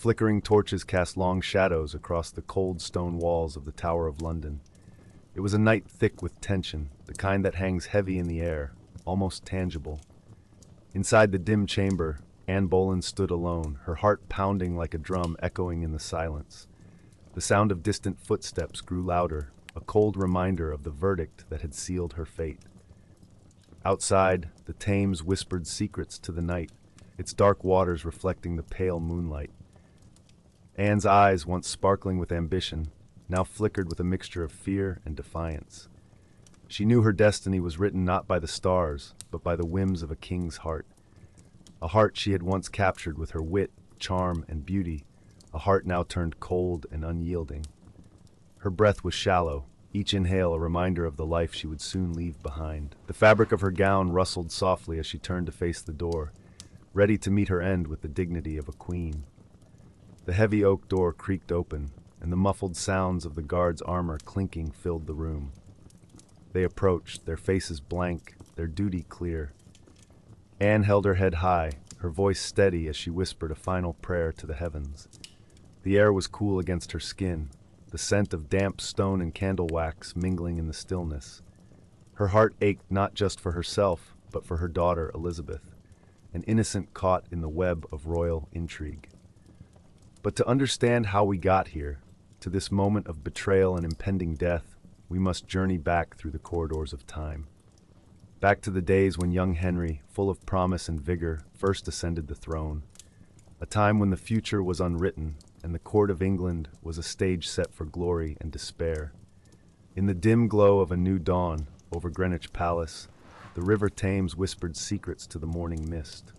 flickering torches cast long shadows across the cold stone walls of the Tower of London. It was a night thick with tension, the kind that hangs heavy in the air, almost tangible. Inside the dim chamber, Anne Boleyn stood alone, her heart pounding like a drum echoing in the silence. The sound of distant footsteps grew louder, a cold reminder of the verdict that had sealed her fate. Outside, the Thames whispered secrets to the night, its dark waters reflecting the pale moonlight. Anne's eyes, once sparkling with ambition, now flickered with a mixture of fear and defiance. She knew her destiny was written not by the stars, but by the whims of a king's heart. A heart she had once captured with her wit, charm, and beauty, a heart now turned cold and unyielding. Her breath was shallow, each inhale a reminder of the life she would soon leave behind. The fabric of her gown rustled softly as she turned to face the door, ready to meet her end with the dignity of a queen. The heavy oak door creaked open, and the muffled sounds of the guard's armor clinking filled the room. They approached, their faces blank, their duty clear. Anne held her head high, her voice steady as she whispered a final prayer to the heavens. The air was cool against her skin, the scent of damp stone and candle wax mingling in the stillness. Her heart ached not just for herself, but for her daughter Elizabeth, an innocent caught in the web of royal intrigue. But to understand how we got here, to this moment of betrayal and impending death, we must journey back through the corridors of time. Back to the days when young Henry, full of promise and vigor, first ascended the throne. A time when the future was unwritten, and the court of England was a stage set for glory and despair. In the dim glow of a new dawn, over Greenwich Palace, the River Thames whispered secrets to the morning mist.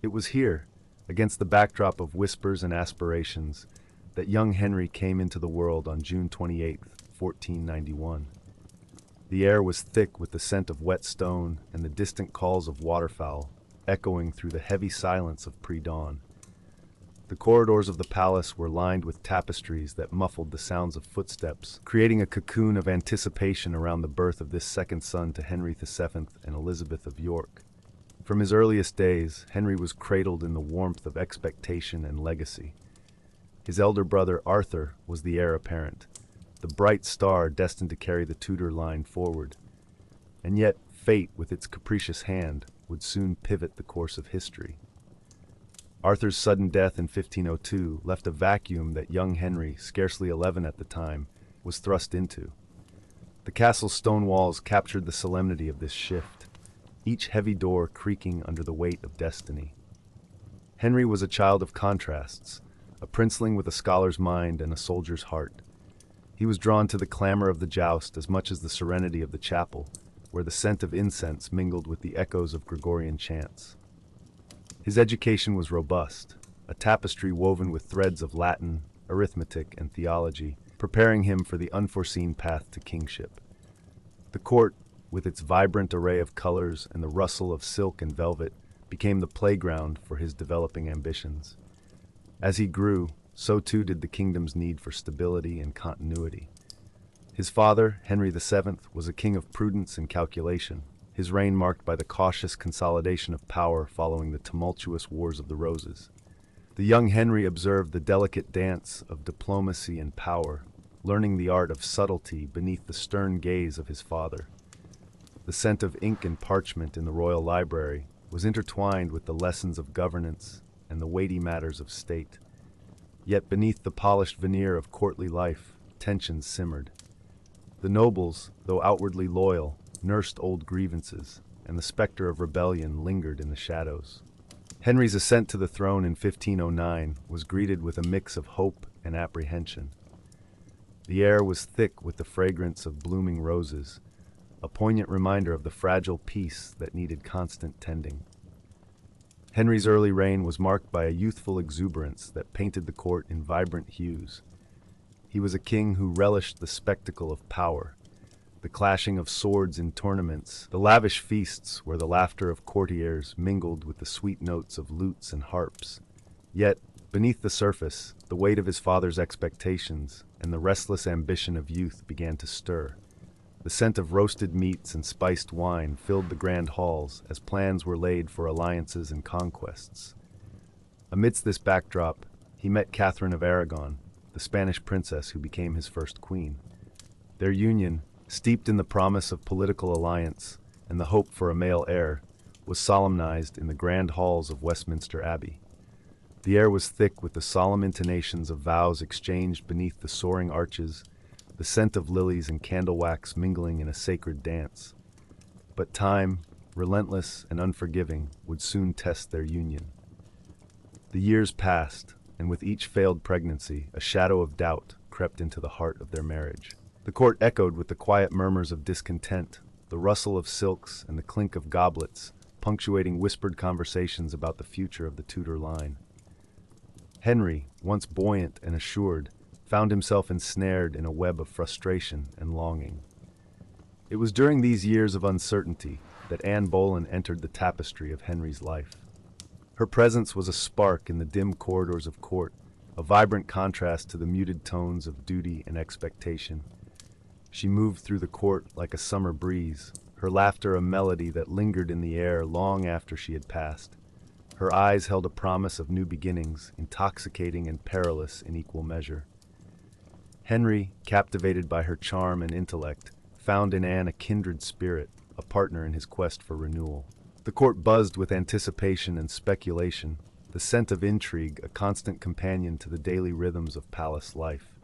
It was here, against the backdrop of whispers and aspirations, that young Henry came into the world on June 28, 1491. The air was thick with the scent of wet stone and the distant calls of waterfowl, echoing through the heavy silence of pre-dawn. The corridors of the palace were lined with tapestries that muffled the sounds of footsteps, creating a cocoon of anticipation around the birth of this second son to Henry VII and Elizabeth of York. From his earliest days, Henry was cradled in the warmth of expectation and legacy. His elder brother Arthur was the heir apparent, the bright star destined to carry the Tudor line forward. And yet, fate, with its capricious hand, would soon pivot the course of history. Arthur's sudden death in 1502 left a vacuum that young Henry, scarcely 11 at the time, was thrust into. The castle's stone walls captured the solemnity of this shift, each heavy door creaking under the weight of destiny. Henry was a child of contrasts, a princeling with a scholar's mind and a soldier's heart. He was drawn to the clamor of the joust as much as the serenity of the chapel, where the scent of incense mingled with the echoes of Gregorian chants. His education was robust, a tapestry woven with threads of Latin, arithmetic, and theology, preparing him for the unforeseen path to kingship. The court, with its vibrant array of colors and the rustle of silk and velvet, became the playground for his developing ambitions. As he grew, so too did the kingdom's need for stability and continuity. His father, Henry VII, was a king of prudence and calculation, his reign marked by the cautious consolidation of power following the tumultuous Wars of the Roses. The young Henry observed the delicate dance of diplomacy and power, learning the art of subtlety beneath the stern gaze of his father. The scent of ink and parchment in the royal library was intertwined with the lessons of governance and the weighty matters of state. Yet beneath the polished veneer of courtly life, tensions simmered. The nobles, though outwardly loyal, nursed old grievances, and the specter of rebellion lingered in the shadows. Henry's ascent to the throne in 1509 was greeted with a mix of hope and apprehension. The air was thick with the fragrance of blooming roses, a poignant reminder of the fragile peace that needed constant tending. Henry's early reign was marked by a youthful exuberance that painted the court in vibrant hues. He was a king who relished the spectacle of power, the clashing of swords in tournaments, the lavish feasts where the laughter of courtiers mingled with the sweet notes of lutes and harps. Yet, beneath the surface, the weight of his father's expectations and the restless ambition of youth began to stir. The scent of roasted meats and spiced wine filled the grand halls as plans were laid for alliances and conquests. Amidst this backdrop, he met Catherine of Aragon, the Spanish princess who became his first queen. Their union, steeped in the promise of political alliance and the hope for a male heir, was solemnized in the grand halls of Westminster Abbey. The air was thick with the solemn intonations of vows exchanged beneath the soaring arches, the scent of lilies and candle wax mingling in a sacred dance. But time, relentless and unforgiving, would soon test their union. The years passed, and with each failed pregnancy, a shadow of doubt crept into the heart of their marriage. The court echoed with the quiet murmurs of discontent, the rustle of silks and the clink of goblets, punctuating whispered conversations about the future of the Tudor line. Henry, once buoyant and assured, found himself ensnared in a web of frustration and longing. It was during these years of uncertainty that Anne Boleyn entered the tapestry of Henry's life. Her presence was a spark in the dim corridors of court, a vibrant contrast to the muted tones of duty and expectation. She moved through the court like a summer breeze, her laughter a melody that lingered in the air long after she had passed. Her eyes held a promise of new beginnings, intoxicating and perilous in equal measure. Henry, captivated by her charm and intellect, found in Anne a kindred spirit, a partner in his quest for renewal. The court buzzed with anticipation and speculation, the scent of intrigue a constant companion to the daily rhythms of palace life.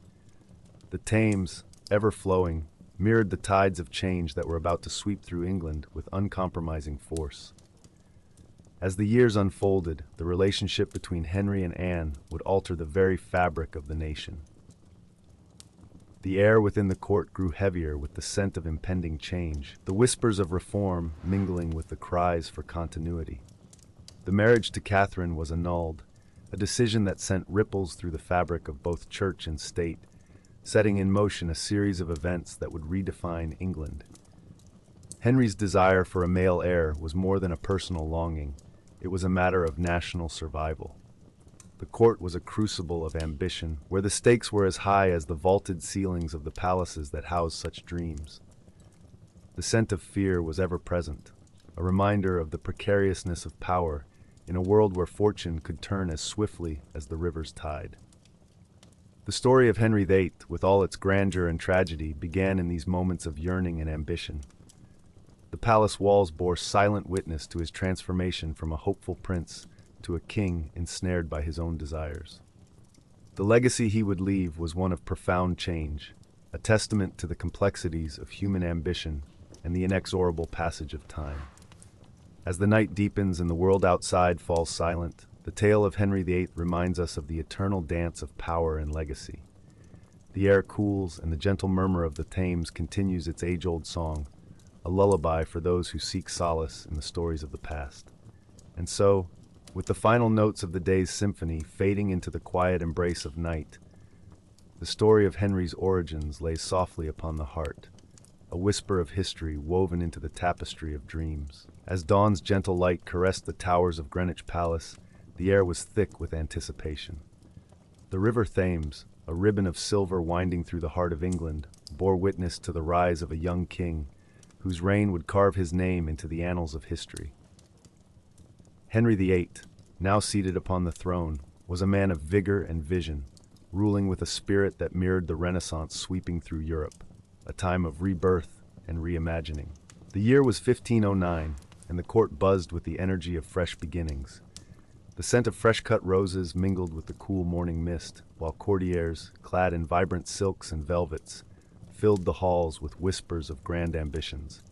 The Thames, ever flowing, mirrored the tides of change that were about to sweep through England with uncompromising force. As the years unfolded, the relationship between Henry and Anne would alter the very fabric of the nation. The air within the court grew heavier with the scent of impending change, the whispers of reform mingling with the cries for continuity. The marriage to Catherine was annulled, a decision that sent ripples through the fabric of both church and state, setting in motion a series of events that would redefine England. Henry's desire for a male heir was more than a personal longing. It was a matter of national survival. The court was a crucible of ambition, where the stakes were as high as the vaulted ceilings of the palaces that housed such dreams. The scent of fear was ever present, a reminder of the precariousness of power in a world where fortune could turn as swiftly as the river's tide. The story of Henry VIII, with all its grandeur and tragedy, began in these moments of yearning and ambition. The palace walls bore silent witness to his transformation from a hopeful prince to a king ensnared by his own desires. The legacy he would leave was one of profound change, a testament to the complexities of human ambition and the inexorable passage of time. As the night deepens and the world outside falls silent, the tale of Henry VIII reminds us of the eternal dance of power and legacy. The air cools and the gentle murmur of the Thames continues its age-old song, a lullaby for those who seek solace in the stories of the past. And so, with the final notes of the day's symphony fading into the quiet embrace of night, the story of Henry's origins lays softly upon the heart, a whisper of history woven into the tapestry of dreams. As dawn's gentle light caressed the towers of Greenwich Palace, the air was thick with anticipation. The river Thames, a ribbon of silver winding through the heart of England, bore witness to the rise of a young king whose reign would carve his name into the annals of history. Henry VIII, now seated upon the throne, was a man of vigor and vision, ruling with a spirit that mirrored the Renaissance sweeping through Europe, a time of rebirth and reimagining. The year was 1509, and the court buzzed with the energy of fresh beginnings. The scent of fresh-cut roses mingled with the cool morning mist, while courtiers, clad in vibrant silks and velvets, filled the halls with whispers of grand ambitions.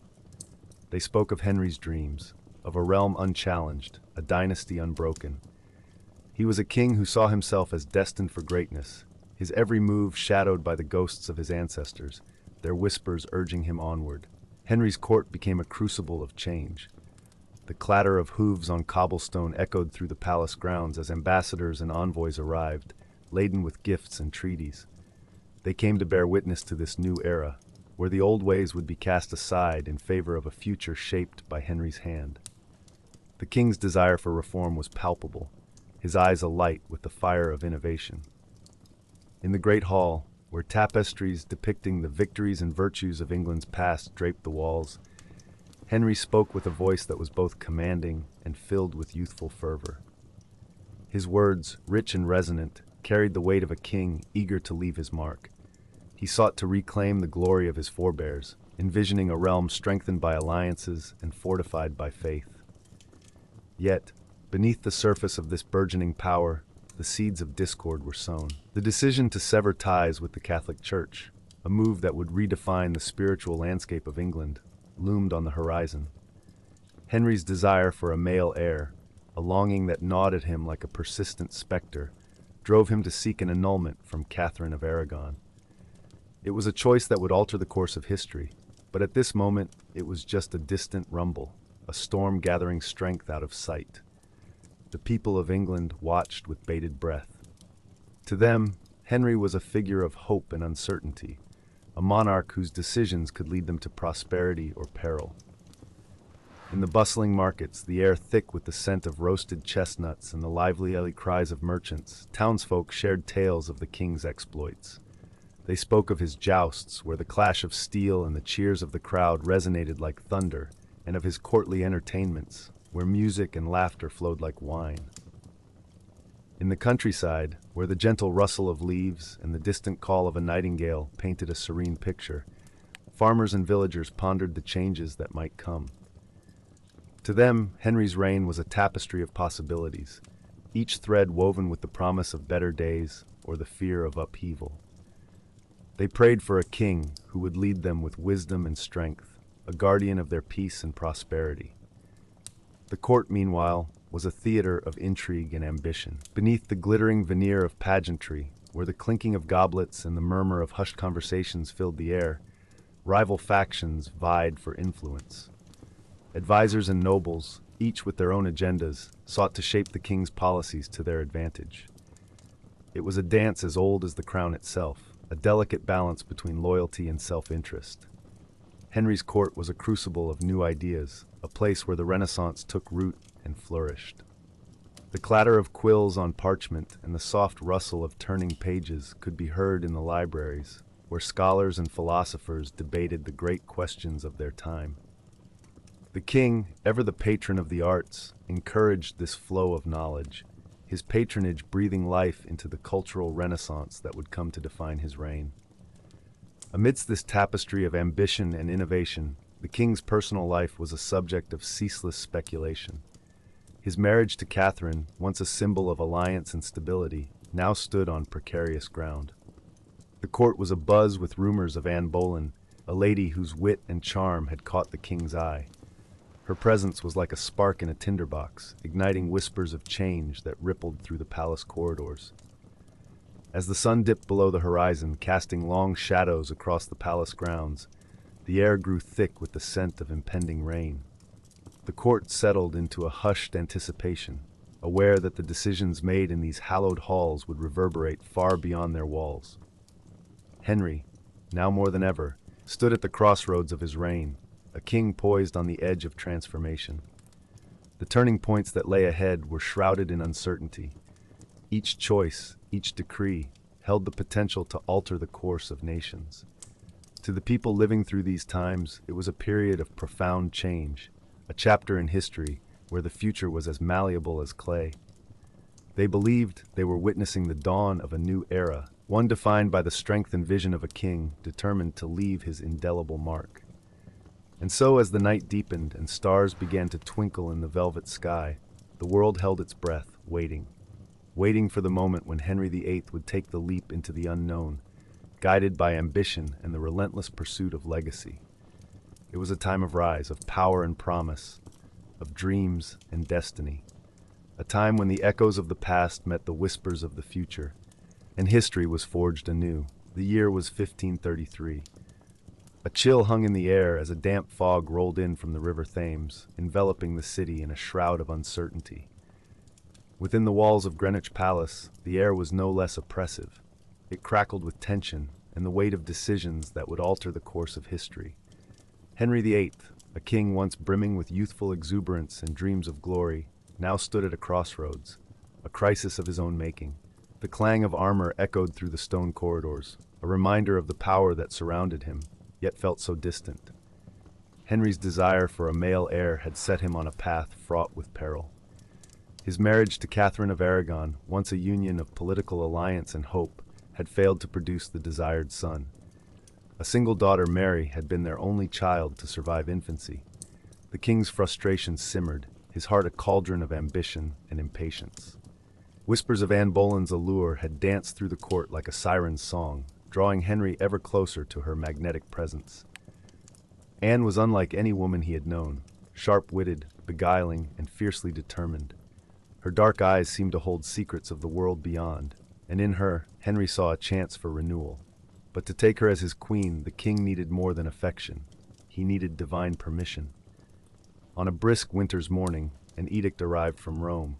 They spoke of Henry's dreams, of a realm unchallenged, a dynasty unbroken. He was a king who saw himself as destined for greatness, his every move shadowed by the ghosts of his ancestors, their whispers urging him onward. Henry's court became a crucible of change. The clatter of hooves on cobblestone echoed through the palace grounds as ambassadors and envoys arrived, laden with gifts and treaties. They came to bear witness to this new era, where the old ways would be cast aside in favor of a future shaped by Henry's hand. The king's desire for reform was palpable, his eyes alight with the fire of innovation. In the great hall, where tapestries depicting the victories and virtues of England's past draped the walls, Henry spoke with a voice that was both commanding and filled with youthful fervor. His words, rich and resonant, carried the weight of a king eager to leave his mark. He sought to reclaim the glory of his forebears, envisioning a realm strengthened by alliances and fortified by faith. Yet, beneath the surface of this burgeoning power, the seeds of discord were sown. The decision to sever ties with the Catholic Church, a move that would redefine the spiritual landscape of England, loomed on the horizon. Henry's desire for a male heir, a longing that gnawed at him like a persistent specter, drove him to seek an annulment from Catherine of Aragon. It was a choice that would alter the course of history, but at this moment it was just a distant rumble, a storm gathering strength out of sight. The people of England watched with bated breath. To them, Henry was a figure of hope and uncertainty, a monarch whose decisions could lead them to prosperity or peril. In the bustling markets, the air thick with the scent of roasted chestnuts and the lively cries of merchants, townsfolk shared tales of the king's exploits. They spoke of his jousts, where the clash of steel and the cheers of the crowd resonated like thunder, and of his courtly entertainments, where music and laughter flowed like wine. In the countryside, where the gentle rustle of leaves and the distant call of a nightingale painted a serene picture, farmers and villagers pondered the changes that might come. To them, Henry's reign was a tapestry of possibilities, each thread woven with the promise of better days or the fear of upheaval. They prayed for a king who would lead them with wisdom and strength, a guardian of their peace and prosperity. The court, meanwhile, was a theater of intrigue and ambition. Beneath the glittering veneer of pageantry, where the clinking of goblets and the murmur of hushed conversations filled the air, rival factions vied for influence. Advisors and nobles, each with their own agendas, sought to shape the king's policies to their advantage. It was a dance as old as the crown itself, a delicate balance between loyalty and self-interest. Henry's court was a crucible of new ideas, a place where the Renaissance took root and flourished. The clatter of quills on parchment and the soft rustle of turning pages could be heard in the libraries, where scholars and philosophers debated the great questions of their time. The king, ever the patron of the arts, encouraged this flow of knowledge, his patronage breathing life into the cultural renaissance that would come to define his reign. Amidst this tapestry of ambition and innovation, the king's personal life was a subject of ceaseless speculation. His marriage to Catherine, once a symbol of alliance and stability, now stood on precarious ground. The court was abuzz with rumors of Anne Boleyn, a lady whose wit and charm had caught the king's eye. Her presence was like a spark in a tinderbox, igniting whispers of change that rippled through the palace corridors. As the sun dipped below the horizon, casting long shadows across the palace grounds, the air grew thick with the scent of impending rain. The court settled into a hushed anticipation, aware that the decisions made in these hallowed halls would reverberate far beyond their walls. Henry, now more than ever, stood at the crossroads of his reign, a king poised on the edge of transformation. The turning points that lay ahead were shrouded in uncertainty. Each choice, each decree, held the potential to alter the course of nations. To the people living through these times, it was a period of profound change, a chapter in history where the future was as malleable as clay. They believed they were witnessing the dawn of a new era, one defined by the strength and vision of a king determined to leave his indelible mark. And so, as the night deepened and stars began to twinkle in the velvet sky, the world held its breath, waiting for the moment when Henry VIII would take the leap into the unknown, guided by ambition and the relentless pursuit of legacy. It was a time of rise, of power and promise, of dreams and destiny, a time when the echoes of the past met the whispers of the future, and history was forged anew. The year was 1533. A chill hung in the air as a damp fog rolled in from the river Thames, enveloping the city in a shroud of uncertainty. Within the walls of Greenwich Palace, the air was no less oppressive. It crackled with tension and the weight of decisions that would alter the course of history. Henry VIII, a king once brimming with youthful exuberance and dreams of glory, now stood at a crossroads, a crisis of his own making. The clang of armor echoed through the stone corridors, a reminder of the power that surrounded him, yet felt so distant. Henry's desire for a male heir had set him on a path fraught with peril. His marriage to Catherine of Aragon, once a union of political alliance and hope, had failed to produce the desired son. A single daughter, Mary, had been their only child to survive infancy. The king's frustration simmered, his heart a cauldron of ambition and impatience. Whispers of Anne Boleyn's allure had danced through the court like a siren's song, drawing Henry ever closer to her magnetic presence. Anne was unlike any woman he had known, sharp-witted, beguiling, and fiercely determined. Her dark eyes seemed to hold secrets of the world beyond, and in her, Henry saw a chance for renewal. But to take her as his queen, the king needed more than affection. He needed divine permission. On a brisk winter's morning, an edict arrived from Rome.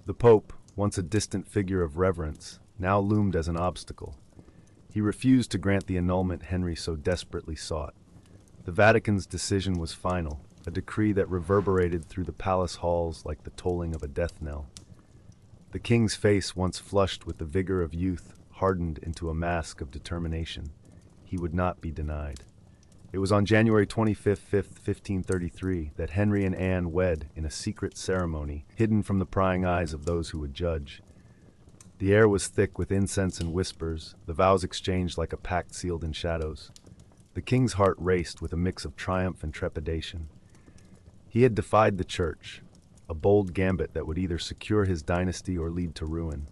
The Pope, once a distant figure of reverence, now loomed as an obstacle. He refused to grant the annulment Henry so desperately sought. The Vatican's decision was final, a decree that reverberated through the palace halls like the tolling of a death knell. The king's face, once flushed with the vigor of youth, hardened into a mask of determination. He would not be denied. It was on January 25th, 1533, that Henry and Anne wed in a secret ceremony, hidden from the prying eyes of those who would judge. The air was thick with incense and whispers, the vows exchanged like a pact sealed in shadows. The king's heart raced with a mix of triumph and trepidation. He had defied the church, a bold gambit that would either secure his dynasty or lead to ruin.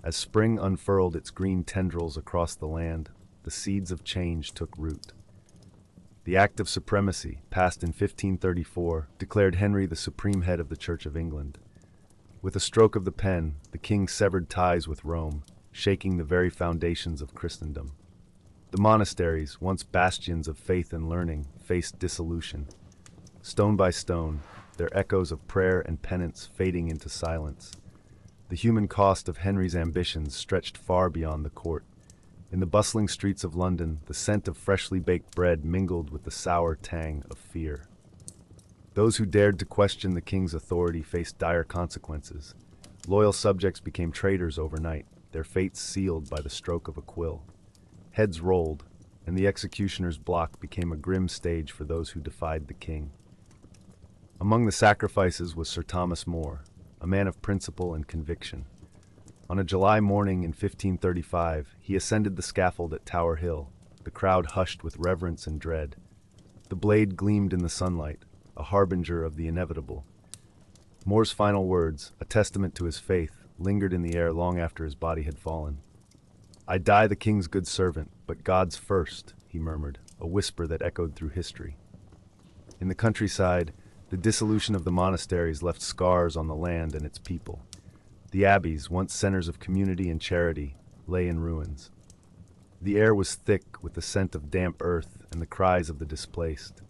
As spring unfurled its green tendrils across the land, the seeds of change took root. The Act of Supremacy, passed in 1534, declared Henry the supreme head of the Church of England. With a stroke of the pen, the king severed ties with Rome, shaking the very foundations of Christendom. The monasteries, once bastions of faith and learning, faced dissolution. Stone by stone, their echoes of prayer and penance fading into silence. The human cost of Henry's ambitions stretched far beyond the court. In the bustling streets of London, the scent of freshly baked bread mingled with the sour tang of fear. Those who dared to question the king's authority faced dire consequences. Loyal subjects became traitors overnight, their fates sealed by the stroke of a quill. Heads rolled, and the executioner's block became a grim stage for those who defied the king. Among the sacrifices was Sir Thomas More, a man of principle and conviction. On a July morning in 1535, he ascended the scaffold at Tower Hill, the crowd hushed with reverence and dread. The blade gleamed in the sunlight, a harbinger of the inevitable. More's final words, a testament to his faith, lingered in the air long after his body had fallen. "I die the king's good servant, but God's first," he murmured, a whisper that echoed through history. In the countryside, the dissolution of the monasteries left scars on the land and its people. The abbeys, once centers of community and charity, lay in ruins. The air was thick with the scent of damp earth and the cries of the displaced.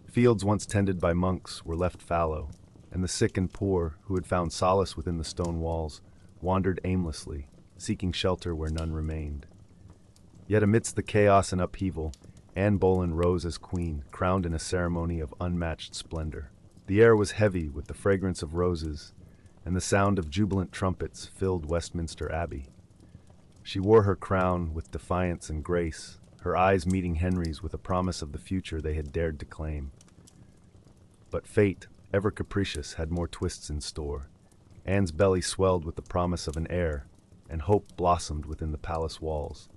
Fields once tended by monks were left fallow, and the sick and poor, who had found solace within the stone walls, wandered aimlessly, seeking shelter where none remained. Yet amidst the chaos and upheaval, Anne Boleyn rose as queen, crowned in a ceremony of unmatched splendor. The air was heavy with the fragrance of roses, and the sound of jubilant trumpets filled Westminster Abbey. She wore her crown with defiance and grace, her eyes meeting Henry's with a promise of the future they had dared to claim. But fate, ever capricious, had more twists in store. Anne's belly swelled with the promise of an heir, and hope blossomed within the palace walls.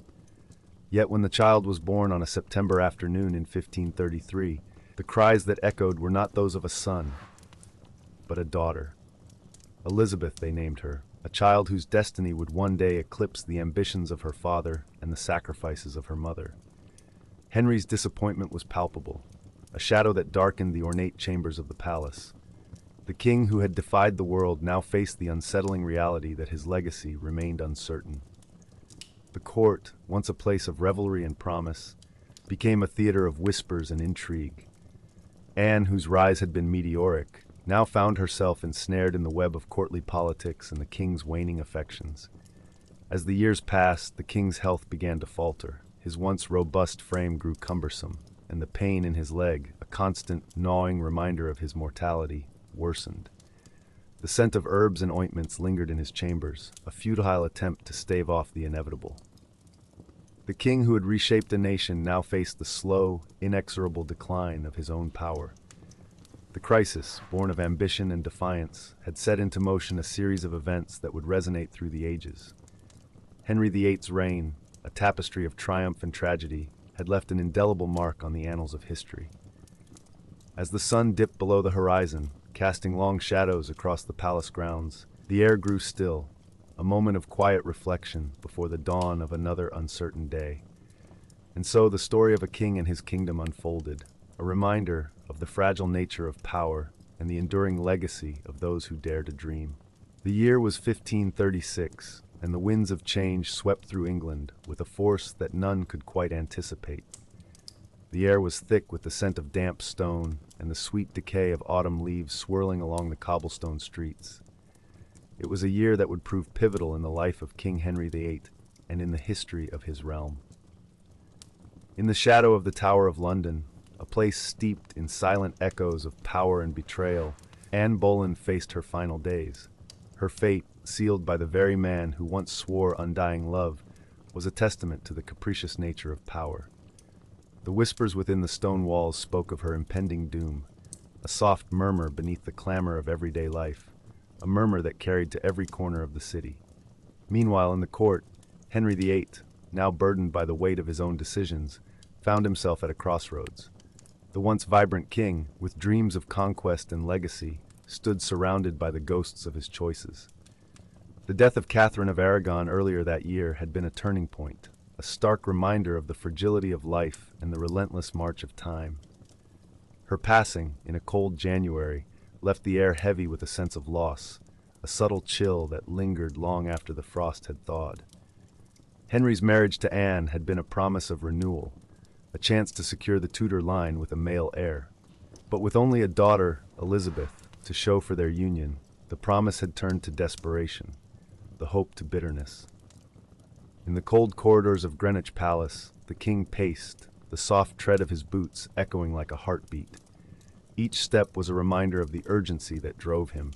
Yet when the child was born on a September afternoon in 1533, the cries that echoed were not those of a son, but a daughter. Elizabeth, they named her, a child whose destiny would one day eclipse the ambitions of her father and the sacrifices of her mother. Henry's disappointment was palpable, a shadow that darkened the ornate chambers of the palace. The king who had defied the world now faced the unsettling reality that his legacy remained uncertain. The court, once a place of revelry and promise, became a theater of whispers and intrigue. Anne, whose rise had been meteoric, now found herself ensnared in the web of courtly politics and the king's waning affections. As the years passed, the king's health began to falter. His once robust frame grew cumbersome, and the pain in his leg, a constant, gnawing reminder of his mortality, worsened. The scent of herbs and ointments lingered in his chambers, a futile attempt to stave off the inevitable. The king who had reshaped a nation now faced the slow, inexorable decline of his own power. The crisis, born of ambition and defiance, had set into motion a series of events that would resonate through the ages. Henry VIII's reign, a tapestry of triumph and tragedy, had left an indelible mark on the annals of history. As the sun dipped below the horizon, casting long shadows across the palace grounds, the air grew still, a moment of quiet reflection before the dawn of another uncertain day. And so the story of a king and his kingdom unfolded, a reminder of the fragile nature of power and the enduring legacy of those who dare to dream. The year was 1536, and the winds of change swept through England with a force that none could quite anticipate. The air was thick with the scent of damp stone and the sweet decay of autumn leaves swirling along the cobblestone streets. It was a year that would prove pivotal in the life of King Henry VIII and in the history of his realm. In the shadow of the Tower of London, a place steeped in silent echoes of power and betrayal, Anne Boleyn faced her final days. Her fate, sealed by the very man who once swore undying love, was a testament to the capricious nature of power. The whispers within the stone walls spoke of her impending doom, a soft murmur beneath the clamor of everyday life, a murmur that carried to every corner of the city. Meanwhile, in the court, Henry VIII, now burdened by the weight of his own decisions, found himself at a crossroads. The once vibrant king, with dreams of conquest and legacy, stood surrounded by the ghosts of his choices. The death of Catherine of Aragon earlier that year had been a turning point, a stark reminder of the fragility of life and the relentless march of time. Her passing, in a cold January, left the air heavy with a sense of loss, a subtle chill that lingered long after the frost had thawed. Henry's marriage to Anne had been a promise of renewal, a chance to secure the Tudor line with a male heir. But with only a daughter, Elizabeth, to show for their union, the promise had turned to desperation, the hope to bitterness. In the cold corridors of Greenwich Palace, the king paced, the soft tread of his boots echoing like a heartbeat. Each step was a reminder of the urgency that drove him,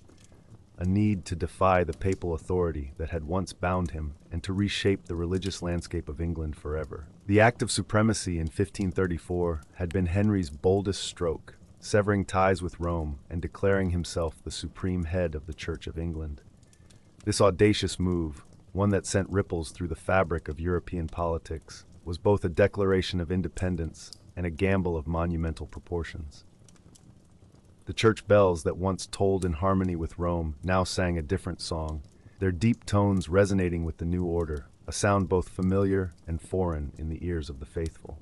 a need to defy the papal authority that had once bound him and to reshape the religious landscape of England forever. The Act of Supremacy in 1534 had been Henry's boldest stroke, severing ties with Rome and declaring himself the supreme head of the Church of England. This audacious move, one that sent ripples through the fabric of European politics, was both a declaration of independence and a gamble of monumental proportions. The church bells that once tolled in harmony with Rome now sang a different song, their deep tones resonating with the new order, a sound both familiar and foreign in the ears of the faithful.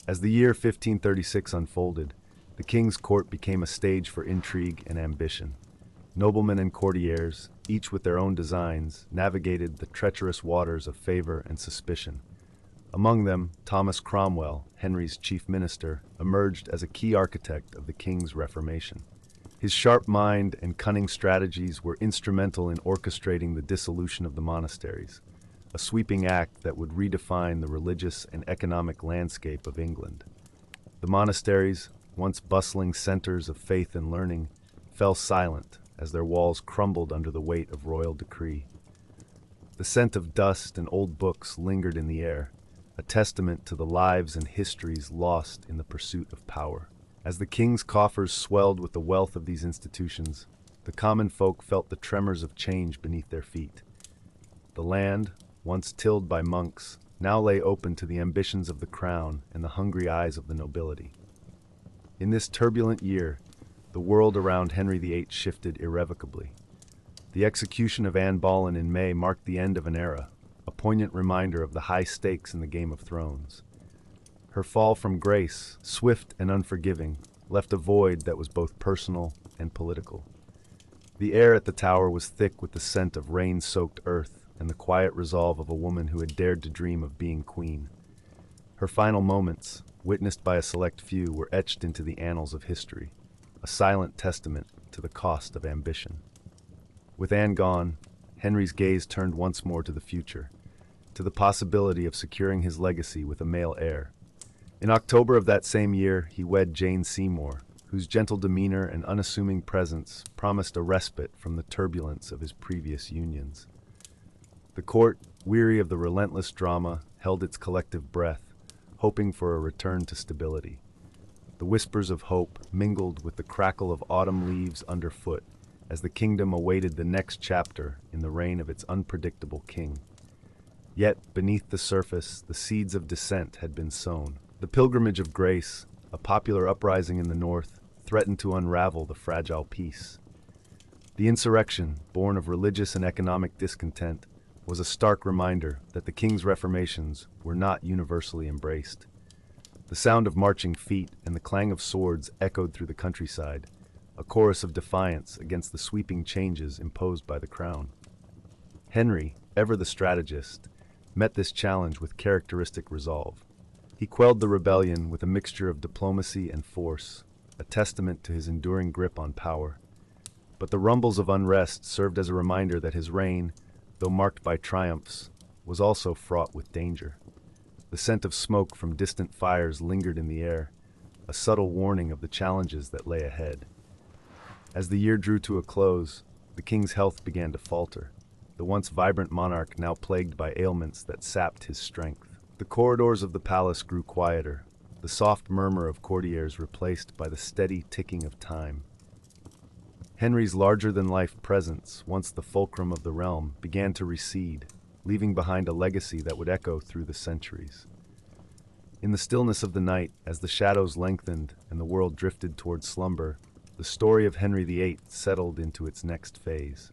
As the year 1536 unfolded, the king's court became a stage for intrigue and ambition. Noblemen and courtiers, each with their own designs, navigated the treacherous waters of favor and suspicion. Among them, Thomas Cromwell, Henry's chief minister, emerged as a key architect of the king's Reformation. His sharp mind and cunning strategies were instrumental in orchestrating the dissolution of the monasteries, a sweeping act that would redefine the religious and economic landscape of England. The monasteries, once bustling centers of faith and learning, fell silent as their walls crumbled under the weight of royal decree. The scent of dust and old books lingered in the air, a testament to the lives and histories lost in the pursuit of power. As the king's coffers swelled with the wealth of these institutions, the common folk felt the tremors of change beneath their feet. The land, once tilled by monks, now lay open to the ambitions of the crown and the hungry eyes of the nobility. In this turbulent year, the world around Henry VIII shifted irrevocably. The execution of Anne Boleyn in May marked the end of an era, a poignant reminder of the high stakes in the Game of Thrones. Her fall from grace, swift and unforgiving, left a void that was both personal and political. The air at the tower was thick with the scent of rain-soaked earth and the quiet resolve of a woman who had dared to dream of being queen. Her final moments, witnessed by a select few, were etched into the annals of history, a silent testament to the cost of ambition. With Anne gone, Henry's gaze turned once more to the future, to the possibility of securing his legacy with a male heir. In October of that same year, he wed Jane Seymour, whose gentle demeanor and unassuming presence promised a respite from the turbulence of his previous unions. The court, weary of the relentless drama, held its collective breath, hoping for a return to stability. the whispers of hope mingled with the crackle of autumn leaves underfoot as the kingdom awaited the next chapter in the reign of its unpredictable king. Yet, beneath the surface, the seeds of dissent had been sown. The Pilgrimage of Grace, a popular uprising in the north, threatened to unravel the fragile peace. The insurrection, born of religious and economic discontent, was a stark reminder that the king's reformations were not universally embraced. The sound of marching feet and the clang of swords echoed through the countryside, a chorus of defiance against the sweeping changes imposed by the crown. Henry, ever the strategist, met this challenge with characteristic resolve. He quelled the rebellion with a mixture of diplomacy and force, a testament to his enduring grip on power. But the rumbles of unrest served as a reminder that his reign, though marked by triumphs, was also fraught with danger. The scent of smoke from distant fires lingered in the air, a subtle warning of the challenges that lay ahead. As the year drew to a close, the king's health began to falter, the once vibrant monarch now plagued by ailments that sapped his strength. The corridors of the palace grew quieter, the soft murmur of courtiers replaced by the steady ticking of time. Henry's larger-than-life presence, once the fulcrum of the realm, began to recede, leaving behind a legacy that would echo through the centuries. In the stillness of the night, as the shadows lengthened and the world drifted toward slumber, the story of Henry VIII settled into its next phase.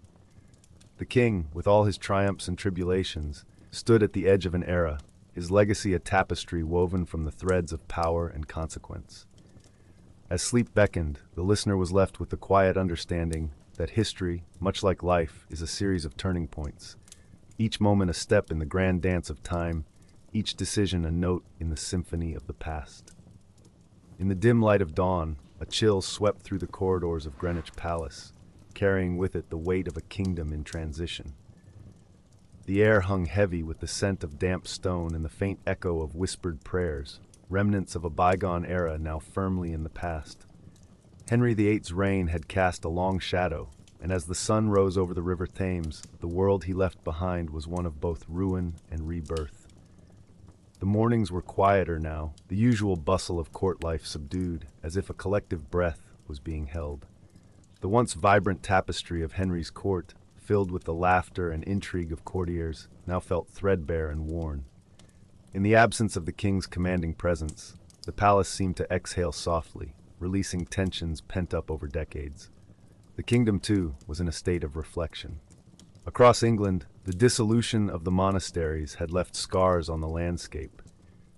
The king, with all his triumphs and tribulations, stood at the edge of an era, his legacy a tapestry woven from the threads of power and consequence. As sleep beckoned, the listener was left with the quiet understanding that history, much like life, is a series of turning points, each moment a step in the grand dance of time, each decision a note in the symphony of the past. In the dim light of dawn, a chill swept through the corridors of Greenwich Palace, carrying with it the weight of a kingdom in transition. The air hung heavy with the scent of damp stone and the faint echo of whispered prayers, remnants of a bygone era now firmly in the past. Henry VIII's reign had cast a long shadow, and as the sun rose over the River Thames, the world he left behind was one of both ruin and rebirth. The mornings were quieter now, the usual bustle of court life subdued, as if a collective breath was being held. The once vibrant tapestry of Henry's court, filled with the laughter and intrigue of courtiers, now felt threadbare and worn. In the absence of the king's commanding presence, the palace seemed to exhale softly, releasing tensions pent up over decades. The kingdom, too, was in a state of reflection. Across England, the dissolution of the monasteries had left scars on the landscape.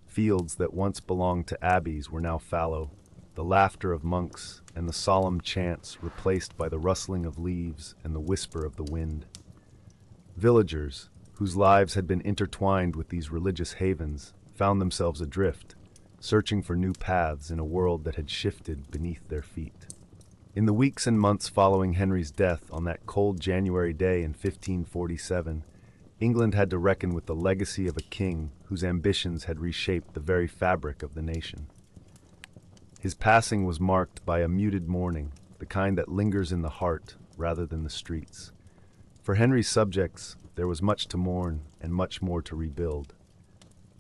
Fields that once belonged to abbeys were now fallow, the laughter of monks and the solemn chants replaced by the rustling of leaves and the whisper of the wind. Villagers, whose lives had been intertwined with these religious havens, found themselves adrift, searching for new paths in a world that had shifted beneath their feet. In the weeks and months following Henry's death on that cold January day in 1547, England had to reckon with the legacy of a king whose ambitions had reshaped the very fabric of the nation. His passing was marked by a muted mourning, the kind that lingers in the heart rather than the streets. For Henry's subjects, there was much to mourn and much more to rebuild.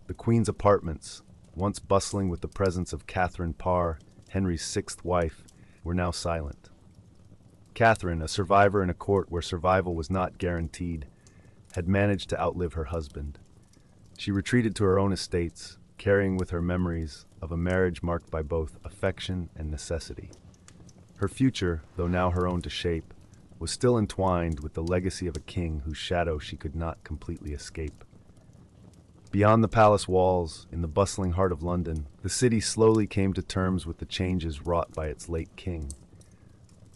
The Queen's apartments, once bustling with the presence of Catherine Parr, Henry's sixth wife, were now silent. Catherine, a survivor in a court where survival was not guaranteed, had managed to outlive her husband. She retreated to her own estates, carrying with her memories of a marriage marked by both affection and necessity. Her future, though now her own to shape, was still entwined with the legacy of a king whose shadow she could not completely escape. Beyond the palace walls, in the bustling heart of London, the city slowly came to terms with the changes wrought by its late king.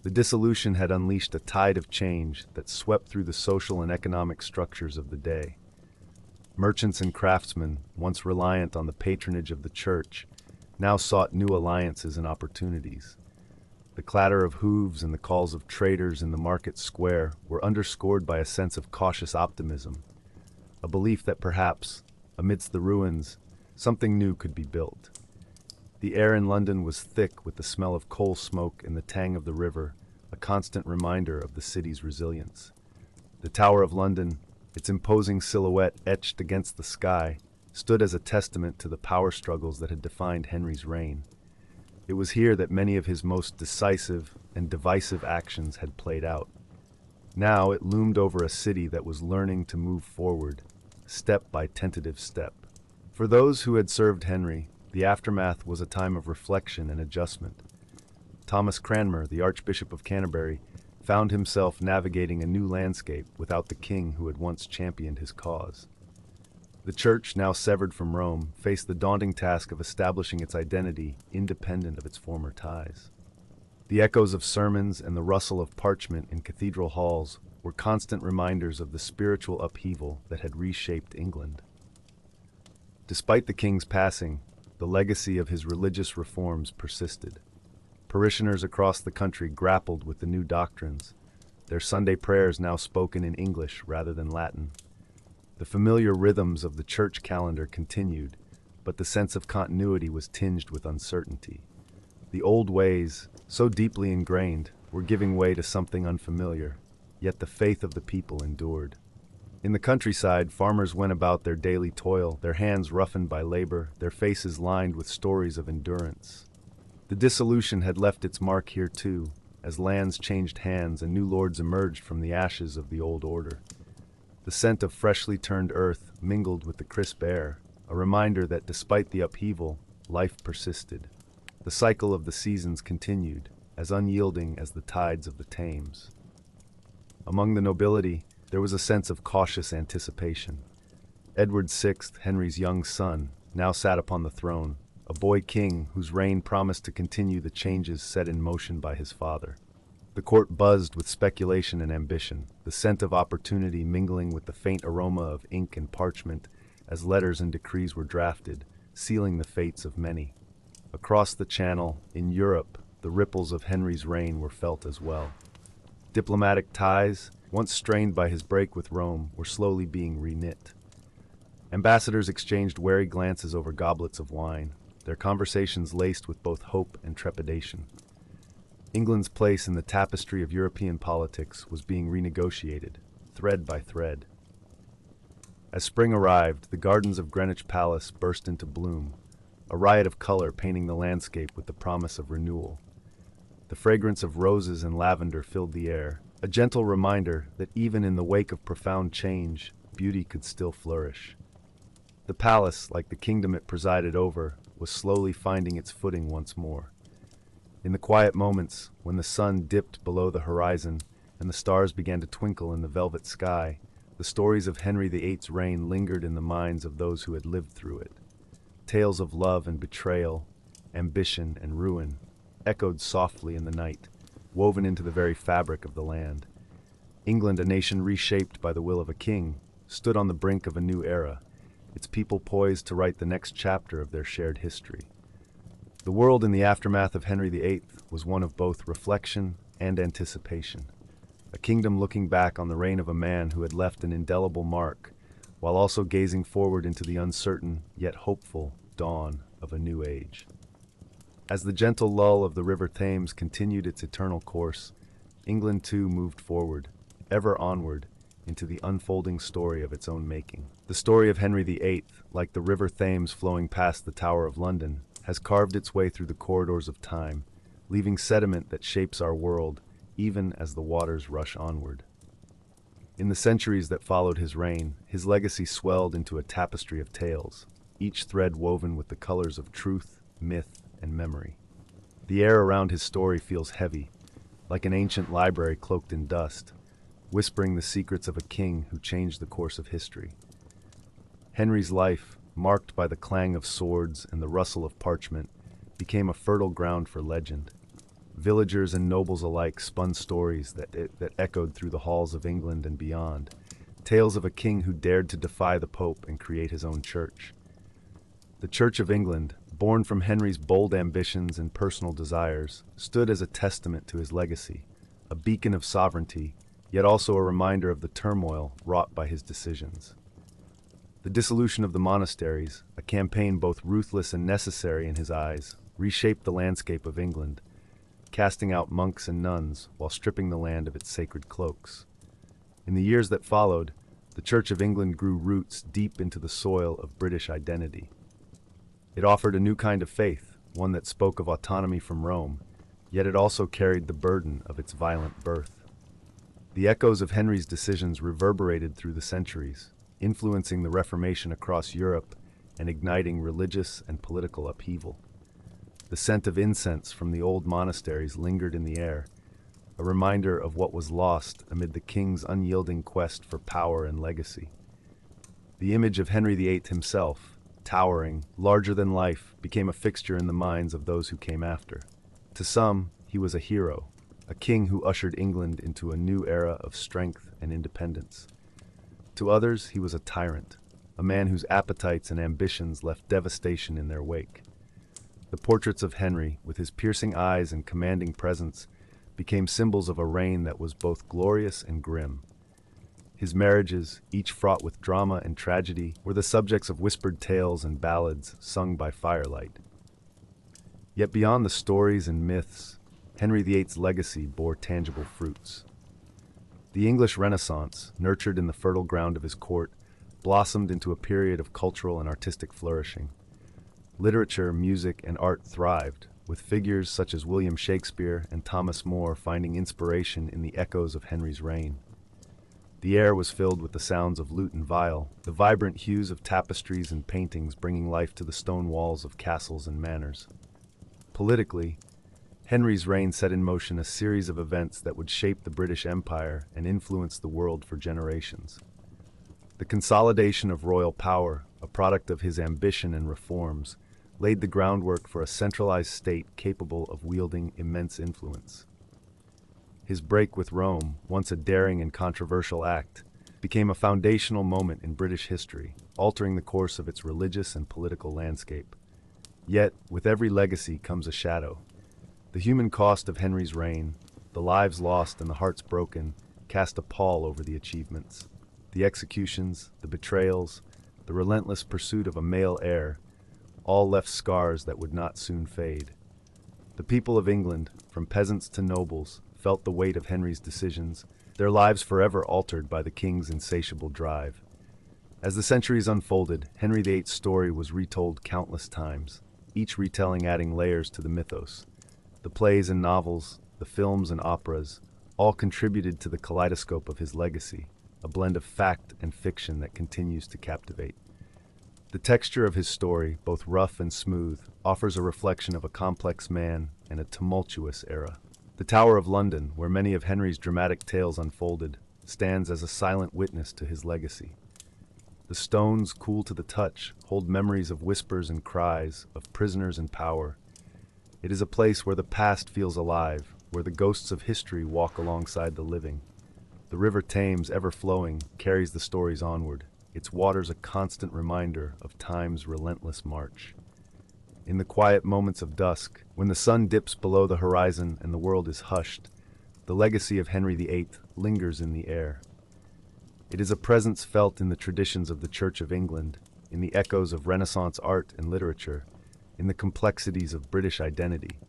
The dissolution had unleashed a tide of change that swept through the social and economic structures of the day. Merchants and craftsmen, once reliant on the patronage of the church, now sought new alliances and opportunities. The clatter of hooves and the calls of traders in the market square were underscored by a sense of cautious optimism, a belief that perhaps, amidst the ruins, something new could be built. The air in London was thick with the smell of coal smoke and the tang of the river, a constant reminder of the city's resilience. The Tower of London, its imposing silhouette etched against the sky, stood as a testament to the power struggles that had defined Henry's reign. It was here that many of his most decisive and divisive actions had played out. Now it loomed over a city that was learning to move forward, step by tentative step. For those who had served Henry, the aftermath was a time of reflection and adjustment. Thomas Cranmer, the Archbishop of Canterbury, found himself navigating a new landscape without the king who had once championed his cause. The Church, now severed from Rome, faced the daunting task of establishing its identity independent of its former ties. The echoes of sermons and the rustle of parchment in cathedral halls were constant reminders of the spiritual upheaval that had reshaped England. Despite the king's passing, the legacy of his religious reforms persisted. Parishioners across the country grappled with the new doctrines, their Sunday prayers now spoken in English rather than Latin. The familiar rhythms of the church calendar continued, but the sense of continuity was tinged with uncertainty. The old ways, so deeply ingrained, were giving way to something unfamiliar, yet the faith of the people endured. In the countryside, farmers went about their daily toil, their hands roughened by labor, their faces lined with stories of endurance. The dissolution had left its mark here too, as lands changed hands and new lords emerged from the ashes of the old order. The scent of freshly turned earth mingled with the crisp air, a reminder that despite the upheaval, life persisted. The cycle of the seasons continued, as unyielding as the tides of the Thames. Among the nobility, there was a sense of cautious anticipation. Edward VI, Henry's young son, now sat upon the throne, a boy king whose reign promised to continue the changes set in motion by his father. The court buzzed with speculation and ambition, the scent of opportunity mingling with the faint aroma of ink and parchment as letters and decrees were drafted, sealing the fates of many. Across the Channel, in Europe, the ripples of Henry's reign were felt as well. Diplomatic ties, once strained by his break with Rome, were slowly being reknit. Ambassadors exchanged wary glances over goblets of wine, their conversations laced with both hope and trepidation. England's place in the tapestry of European politics was being renegotiated, thread by thread. As spring arrived, the gardens of Greenwich Palace burst into bloom, a riot of color painting the landscape with the promise of renewal. The fragrance of roses and lavender filled the air, a gentle reminder that even in the wake of profound change, beauty could still flourish. The palace, like the kingdom it presided over, was slowly finding its footing once more. In the quiet moments, when the sun dipped below the horizon and the stars began to twinkle in the velvet sky, the stories of Henry VIII's reign lingered in the minds of those who had lived through it. Tales of love and betrayal, ambition and ruin, echoed softly in the night, woven into the very fabric of the land. England, a nation reshaped by the will of a king, stood on the brink of a new era, its people poised to write the next chapter of their shared history. The world in the aftermath of Henry VIII was one of both reflection and anticipation, a kingdom looking back on the reign of a man who had left an indelible mark, while also gazing forward into the uncertain, yet hopeful, dawn of a new age. As the gentle lull of the river Thames continued its eternal course, England too moved forward, ever onward, into the unfolding story of its own making. The story of Henry VIII, like the river Thames flowing past the Tower of London, has carved its way through the corridors of time, leaving sediment that shapes our world, even as the waters rush onward. In the centuries that followed his reign, his legacy swelled into a tapestry of tales, each thread woven with the colors of truth, myth, and memory. The air around his story feels heavy, like an ancient library cloaked in dust, whispering the secrets of a king who changed the course of history. Henry's life, marked by the clang of swords and the rustle of parchment, became a fertile ground for legend. Villagers and nobles alike spun stories that echoed through the halls of England and beyond, tales of a king who dared to defy the Pope and create his own church. The Church of England, born from Henry's bold ambitions and personal desires, stood as a testament to his legacy, a beacon of sovereignty, yet also a reminder of the turmoil wrought by his decisions. The dissolution of the monasteries, a campaign both ruthless and necessary in his eyes, reshaped the landscape of England, casting out monks and nuns while stripping the land of its sacred cloaks. In the years that followed, the Church of England grew roots deep into the soil of British identity. It offered a new kind of faith, one that spoke of autonomy from Rome, yet it also carried the burden of its violent birth. The echoes of Henry's decisions reverberated through the centuries, influencing the Reformation across Europe and igniting religious and political upheaval. The scent of incense from the old monasteries lingered in the air, a reminder of what was lost amid the king's unyielding quest for power and legacy. The image of Henry VIII himself, towering, larger than life, became a fixture in the minds of those who came after. To some, he was a hero, a king who ushered England into a new era of strength and independence. To others, he was a tyrant, a man whose appetites and ambitions left devastation in their wake. The portraits of Henry, with his piercing eyes and commanding presence, became symbols of a reign that was both glorious and grim. His marriages, each fraught with drama and tragedy, were the subjects of whispered tales and ballads sung by firelight. Yet beyond the stories and myths, Henry VIII's legacy bore tangible fruits. The English Renaissance, nurtured in the fertile ground of his court, blossomed into a period of cultural and artistic flourishing. Literature, music, and art thrived, with figures such as William Shakespeare and Thomas More finding inspiration in the echoes of Henry's reign. The air was filled with the sounds of lute and viol, the vibrant hues of tapestries and paintings bringing life to the stone walls of castles and manors. Politically, Henry's reign set in motion a series of events that would shape the British Empire and influence the world for generations. The consolidation of royal power, a product of his ambition and reforms, laid the groundwork for a centralized state capable of wielding immense influence. His break with Rome, once a daring and controversial act, became a foundational moment in British history, altering the course of its religious and political landscape. Yet, with every legacy comes a shadow. The human cost of Henry's reign, the lives lost and the hearts broken, cast a pall over the achievements. The executions, the betrayals, the relentless pursuit of a male heir, all left scars that would not soon fade. The people of England, from peasants to nobles, felt the weight of Henry's decisions, their lives forever altered by the king's insatiable drive. As the centuries unfolded, Henry VIII's story was retold countless times, each retelling adding layers to the mythos. The plays and novels, the films and operas, all contributed to the kaleidoscope of his legacy, a blend of fact and fiction that continues to captivate. The texture of his story, both rough and smooth, offers a reflection of a complex man and a tumultuous era. The Tower of London, where many of Henry's dramatic tales unfolded, stands as a silent witness to his legacy. The stones, cool to the touch, hold memories of whispers and cries, of prisoners in power. It is a place where the past feels alive, where the ghosts of history walk alongside the living. The River Thames, ever flowing, carries the stories onward, its waters a constant reminder of time's relentless march. In the quiet moments of dusk, when the sun dips below the horizon and the world is hushed, the legacy of Henry VIII lingers in the air. It is a presence felt in the traditions of the Church of England, in the echoes of Renaissance art and literature, in the complexities of British identity.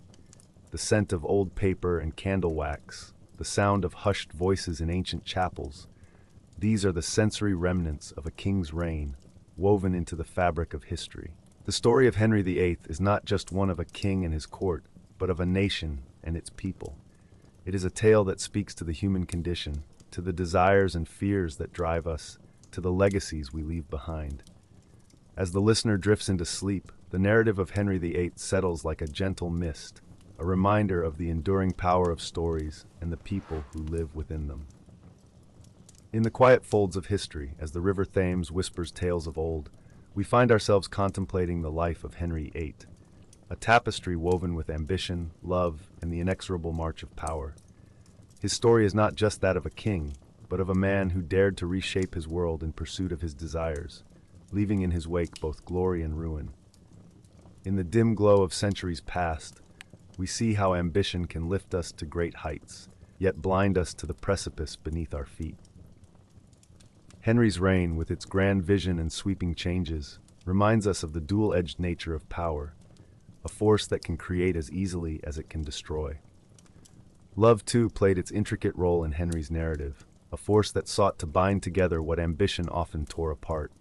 The scent of old paper and candle wax, the sound of hushed voices in ancient chapels, these are the sensory remnants of a king's reign, woven into the fabric of history. The story of Henry VIII is not just one of a king and his court, but of a nation and its people. It is a tale that speaks to the human condition, to the desires and fears that drive us, to the legacies we leave behind. As the listener drifts into sleep, the narrative of Henry VIII settles like a gentle mist, a reminder of the enduring power of stories and the people who live within them. In the quiet folds of history, as the River Thames whispers tales of old, we find ourselves contemplating the life of Henry VIII, a tapestry woven with ambition, love, and the inexorable march of power. His story is not just that of a king, but of a man who dared to reshape his world in pursuit of his desires, leaving in his wake both glory and ruin. In the dim glow of centuries past, we see how ambition can lift us to great heights, yet blind us to the precipice beneath our feet. Henry's reign, with its grand vision and sweeping changes, reminds us of the dual-edged nature of power, a force that can create as easily as it can destroy. Love, too, played its intricate role in Henry's narrative, a force that sought to bind together what ambition often tore apart.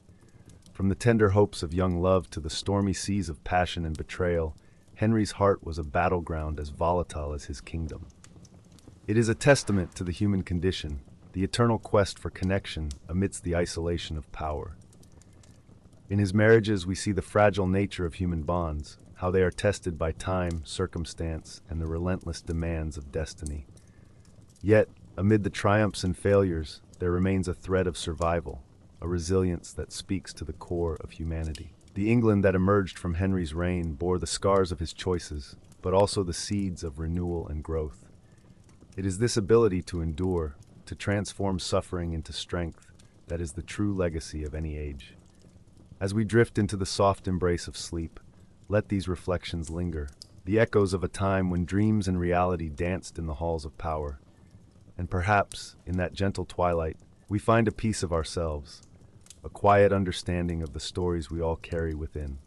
From the tender hopes of young love to the stormy seas of passion and betrayal, Henry's heart was a battleground as volatile as his kingdom. It is a testament to the human condition, the eternal quest for connection amidst the isolation of power. In his marriages, we see the fragile nature of human bonds, how they are tested by time, circumstance, and the relentless demands of destiny. Yet, amid the triumphs and failures, there remains a thread of survival, a resilience that speaks to the core of humanity. The England that emerged from Henry's reign bore the scars of his choices, but also the seeds of renewal and growth. It is this ability to endure, to transform suffering into strength, that is the true legacy of any age. As we drift into the soft embrace of sleep, let these reflections linger, the echoes of a time when dreams and reality danced in the halls of power. And perhaps, in that gentle twilight, we find a piece of ourselves, a quiet understanding of the stories we all carry within.